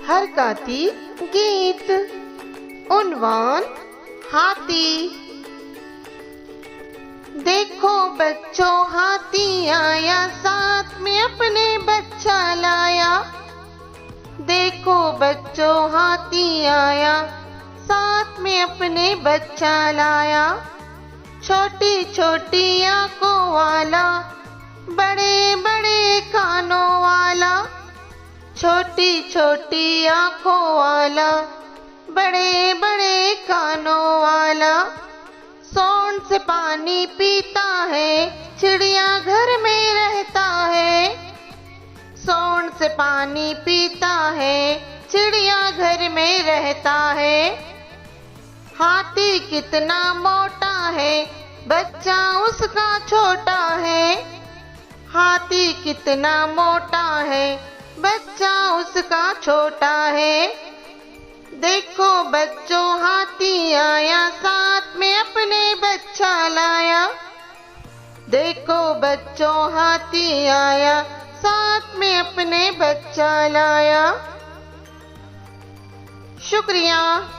हरकती गीत। उन्वान हाथी। देखो बच्चों हाथी आया, साथ में अपने बच्चा लाया। देखो बच्चों हाथी आया, साथ में अपने बच्चा लाया। छोटी छोटी आंखों वाला, बड़े बड़े कानों वाला। छोटी छोटी आंखों वाला, बड़े बड़े कानों वाला। सोंड से पानी पीता है, चिड़िया घर में रहता है। सोंड से पानी पीता है, चिड़िया घर में रहता है। हाथी कितना मोटा है, बच्चा उसका छोटा है। हाथी कितना मोटा है, बच्चा उसका छोटा है। देखो बच्चों हाथी आया, साथ में अपने बच्चा लाया। देखो बच्चों हाथी आया, साथ में अपने बच्चा लाया। शुक्रिया।